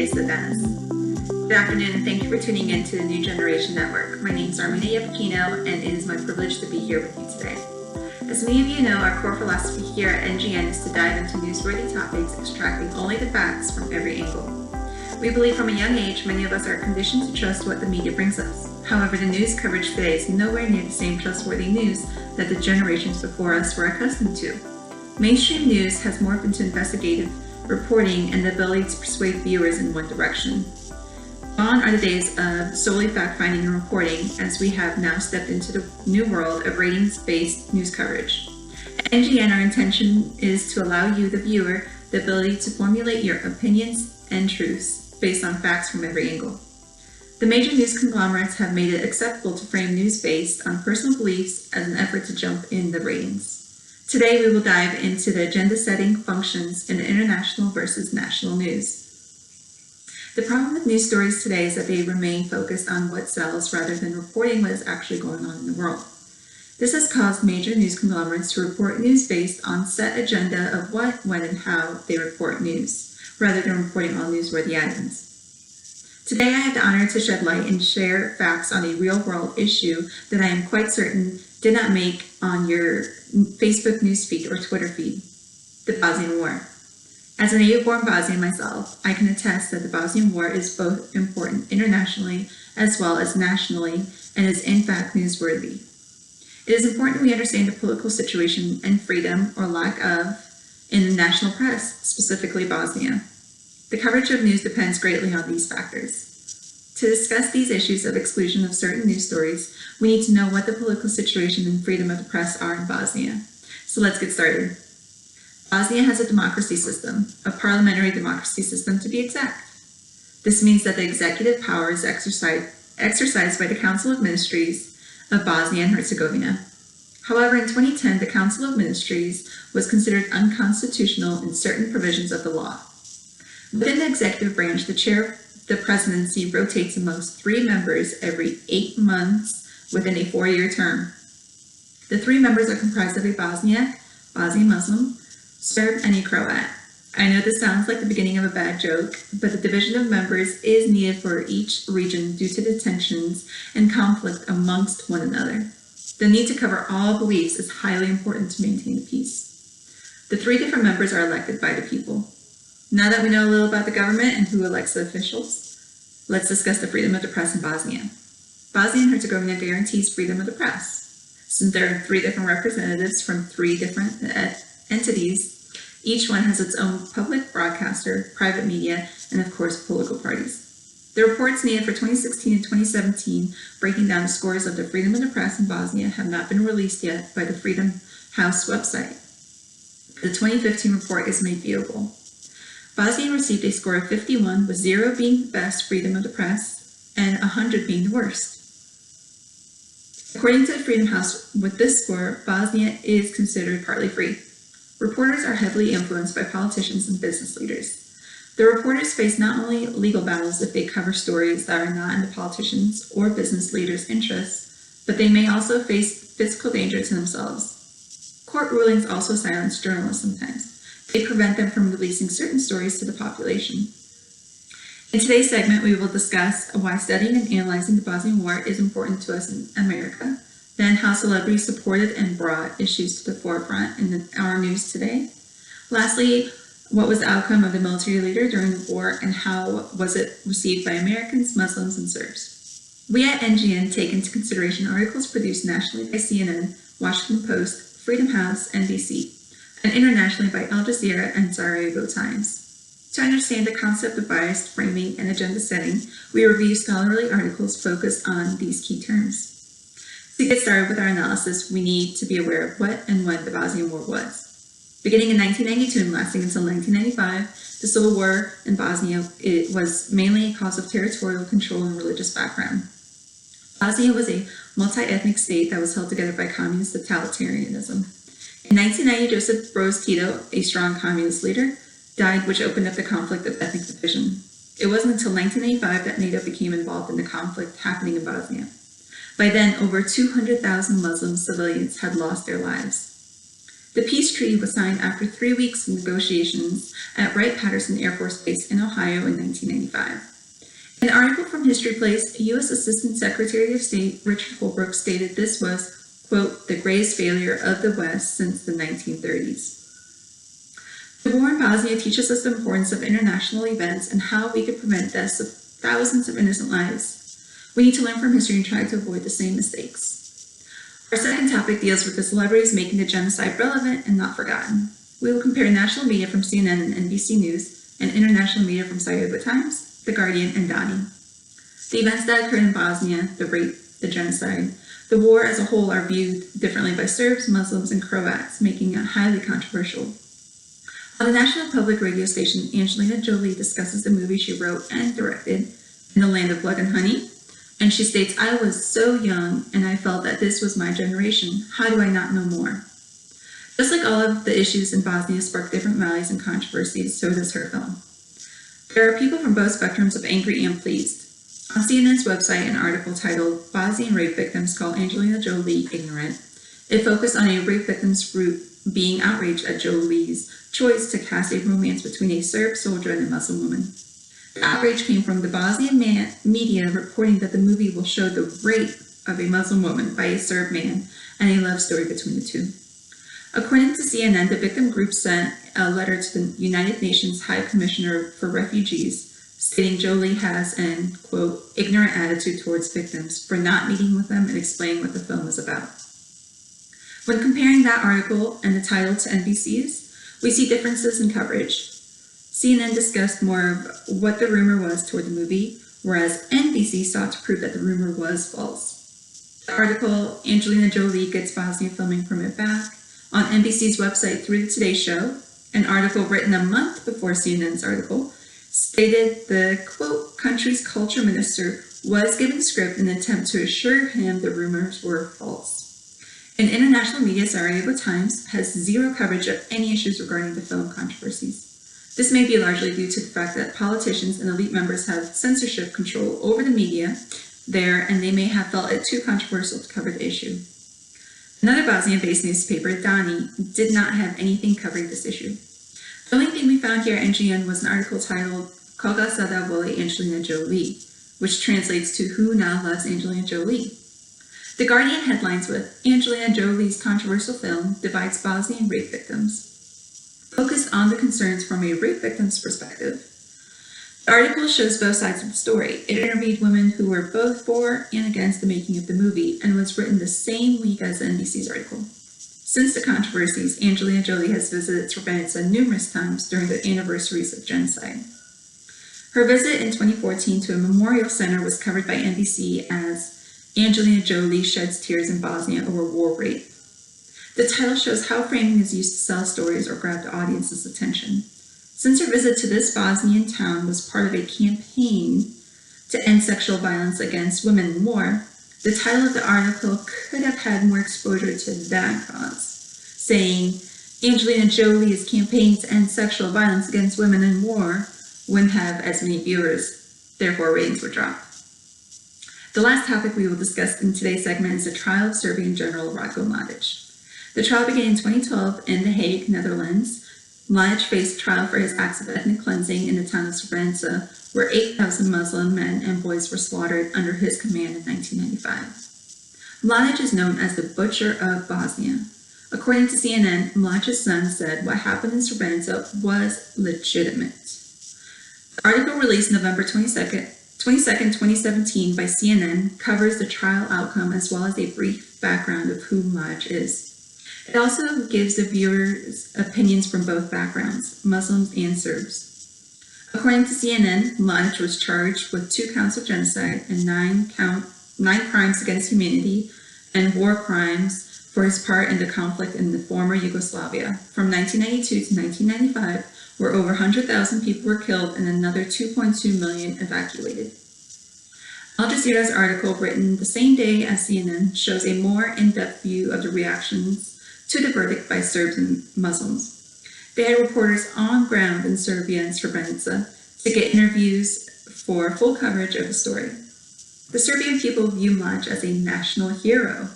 is the Dennis. Good afternoon, and thank you for tuning in to the New Generation Network. My name is Armina Yepakino, and it is my privilege to be here with you today. As many of you know, our core philosophy here at NGN is to dive into newsworthy topics, extracting only the facts from every angle. We believe from a young age, many of us are conditioned to trust what the media brings us. However, the news coverage today is nowhere near the same trustworthy news that the generations before us were accustomed to. Mainstream news has morphed into investigative reporting and the ability to persuade viewers in one direction. Gone are the days of solely fact-finding and reporting, as we have now stepped into the new world of ratings-based news coverage. At NGN, our intention is to allow you, the viewer, the ability to formulate your opinions and truths based on facts from every angle. The major news conglomerates have made it acceptable to frame news based on personal beliefs as an effort to jump in the ratings. Today, we will dive into the agenda-setting functions in international versus national news. The problem with news stories today is that they remain focused on what sells rather than reporting what is actually going on in the world. This has caused major news conglomerates to report news based on set agenda of what, when, and how they report news, rather than reporting all newsworthy items. Today, I have the honor to shed light and share facts on a real-world issue that I am quite certain did not make on your Facebook newsfeed or Twitter feed: the Bosnian War. As a native-born Bosnian myself, I can attest that the Bosnian War is both important internationally as well as nationally, and is in fact newsworthy. It is important we understand the political situation and freedom, or lack of, in the national press, specifically Bosnia. The coverage of news depends greatly on these factors. To discuss these issues of exclusion of certain news stories, we need to know what the political situation and freedom of the press are in Bosnia. So let's get started. Bosnia has a democracy system, a parliamentary democracy system to be exact. This means that the executive power is exercised by the Council of Ministries of Bosnia and Herzegovina. However, in 2010, the Council of Ministries was considered unconstitutional in certain provisions of the law. Within the executive branch, the chair of the presidency rotates amongst 3 members every 8 months within a 4-year term. The 3 members are comprised of a Bosnian Muslim, Serb, and a Croat. I know this sounds like the beginning of a bad joke, but the division of members is needed for each region due to the tensions and conflict amongst one another. The need to cover all beliefs is highly important to maintain the peace. The 3 different members are elected by the people. Now that we know a little about the government and who elects the officials, let's discuss the freedom of the press in Bosnia. Bosnia and Herzegovina guarantees freedom of the press. Since there are 3 different representatives from 3 different entities, each one has its own public broadcaster, private media, and of course political parties. The reports needed for 2016 and 2017 breaking down the scores of the freedom of the press in Bosnia have not been released yet by the Freedom House website. The 2015 report is made viewable. Bosnia received a score of 51, with 0 being the best freedom of the press and 100 being the worst. According to the Freedom House, with this score, Bosnia is considered partly free. Reporters are heavily influenced by politicians and business leaders. The reporters face not only legal battles if they cover stories that are not in the politicians' or business leaders' interests, but they may also face physical danger to themselves. Court rulings also silence journalists sometimes. They prevent them from releasing certain stories to the population. In today's segment, we will discuss why studying and analyzing the Bosnian War is important to us in America, then how celebrities supported and brought issues to the forefront in our news today. Lastly, what was the outcome of the military leader during the war, and how was it received by Americans, Muslims, and Serbs? We at NGN take into consideration articles produced nationally by CNN, Washington Post, Freedom House, NBC, and internationally by Al Jazeera and Sarajevo Times. To understand the concept of biased framing and agenda setting, we review scholarly articles focused on these key terms. To get started with our analysis, we need to be aware of what and when the Bosnian War was. Beginning in 1992 and lasting until 1995, the Civil War in Bosnia was mainly a cause of territorial control and religious background. Bosnia was a multi-ethnic state that was held together by communist totalitarianism. In 1990, Joseph Broz Tito, a strong communist leader, died, which opened up the conflict of ethnic division. It wasn't until 1985 that NATO became involved in the conflict happening in Bosnia. By then, over 200,000 Muslim civilians had lost their lives. The peace treaty was signed after 3 weeks of negotiations at Wright-Patterson Air Force Base in Ohio in 1995. An article from History Place, U.S. Assistant Secretary of State Richard Holbrooke stated this was, quote, the greatest failure of the West since the 1930s. The war in Bosnia teaches us the importance of international events and how we could prevent deaths of thousands of innocent lives. We need to learn from history and try to avoid the same mistakes. Our second topic deals with the celebrities making the genocide relevant and not forgotten. We will compare national media from CNN and NBC News and international media from Sarajevo Times, The Guardian, and Dani. The events that occurred in Bosnia, the rape, the genocide, the war as a whole are viewed differently by Serbs, Muslims, and Croats, making it highly controversial. On the national public radio station, Angelina Jolie discusses the movie she wrote and directed, In the Land of Blood and Honey, and she states, I was so young and I felt that this was my generation. How do I not know more? Just like all of the issues in Bosnia spark different rallies and controversies, so does her film. There are people from both spectrums of angry and pleased. On CNN's website, an article titled Bosnian Rape Victims Call Angelina Jolie Ignorant. It focused on a rape victim's group being outraged at Jolie's choice to cast a romance between a Serb soldier and a Muslim woman. The outrage came from the Bosnian media reporting that the movie will show the rape of a Muslim woman by a Serb man and a love story between the two. According to CNN, the victim group sent a letter to the United Nations High Commissioner for Refugees stating Jolie has an, quote, ignorant attitude towards victims for not meeting with them and explaining what the film is about. When comparing that article and the title to NBC's, we see differences in coverage. CNN discussed more of what the rumor was toward the movie, whereas NBC sought to prove that the rumor was false. The article, Angelina Jolie Gets Bosnia Filming Permit Back, on NBC's website through the Today Show, an article written a month before CNN's article, stated the, quote, country's culture minister was given the script in an attempt to assure him the rumors were false. In international media, Sarajevo Times has zero coverage of any issues regarding the film controversies. This may be largely due to the fact that politicians and elite members have censorship control over the media there, and they may have felt it too controversial to cover the issue. Another Bosnian-based newspaper, Dani, did not have anything covering this issue. The only thing we found here at NGN was an article titled Koga Sada Vole Angelina Jolie, which translates to Who Now Loves Angelina Jolie. The Guardian headlines with Angelina Jolie's controversial film divides Bosnian rape victims. Focused on the concerns from a rape victim's perspective. The article shows both sides of the story. It interviewed women who were both for and against the making of the movie and was written the same week as the NBC's article. Since the controversies, Angelina Jolie has visited Srebrenica numerous times during the anniversaries of genocide. Her visit in 2014 to a memorial center was covered by NBC as Angelina Jolie Sheds Tears in Bosnia Over War Rape. The title shows how framing is used to sell stories or grab the audience's attention. Since her visit to this Bosnian town was part of a campaign to end sexual violence against women in war, the title of the article could have had more exposure to that cause, saying, Angelina Jolie is campaigning to end sexual violence against women in war, wouldn't have as many viewers, therefore ratings would drop. The last topic we will discuss in today's segment is the trial of Serbian General Ratko Mladic. The trial began in 2012 in The Hague, Netherlands. Mladic faced trial for his acts of ethnic cleansing in the town of Srebrenica, where 8,000 Muslim men and boys were slaughtered under his command in 1995. Mladic is known as the Butcher of Bosnia. According to CNN, Mladic's son said what happened in Srebrenica was legitimate. The article released November 22nd, 2017 by CNN covers the trial outcome as well as a brief background of who Mladic is. It also gives the viewers opinions from both backgrounds, Muslims and Serbs. According to CNN, Mladic was charged with 2 counts of genocide and 9 crimes against humanity and war crimes for his part in the conflict in the former Yugoslavia from 1992 to 1995, where over 100,000 people were killed and another 2.2 million evacuated. Al Jazeera's article, written the same day as CNN, shows a more in-depth view of the reactions to the verdict by Serbs and Muslims. They had reporters on ground in Serbia and Srebrenica to get interviews for full coverage of the story. The Serbian people view Mladic as a national hero.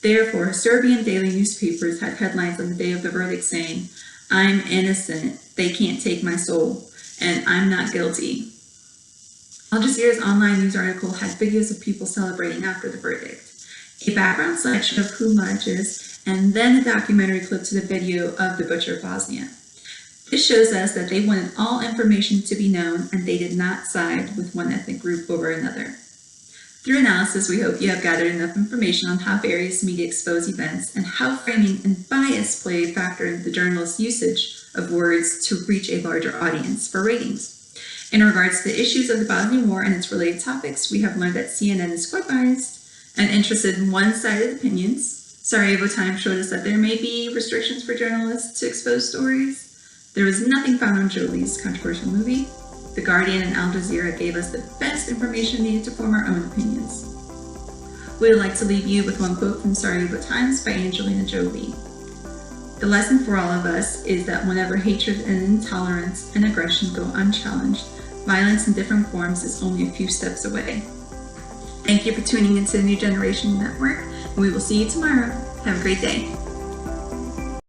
Therefore, Serbian daily newspapers had headlines on the day of the verdict saying, "I'm innocent, they can't take my soul," and "I'm not guilty." Al Jazeera's online news article had videos of people celebrating after the verdict, a background slideshow of who marches, and then a documentary clip to the video of the Butcher of Bosnia. This shows us that they wanted all information to be known, and they did not side with one ethnic group over another. Through analysis, we hope you have gathered enough information on how various media expose events and how framing and bias play a factor in the journalist's usage of words to reach a larger audience for ratings. In regards to the issues of the Bosnian War and its related topics, we have learned that CNN is quite biased and interested in one-sided opinions. Sarajevo Times showed us that there may be restrictions for journalists to expose stories. There was nothing found on Jolie's controversial movie. The Guardian and Al Jazeera gave us the best information needed to form our own opinions. We would like to leave you with one quote from Sarajevo Times by Angelina Jolie. "The lesson for all of us is that whenever hatred and intolerance and aggression go unchallenged, violence in different forms is only a few steps away." Thank you for tuning into the New Generation Network, and we will see you tomorrow. Have a great day.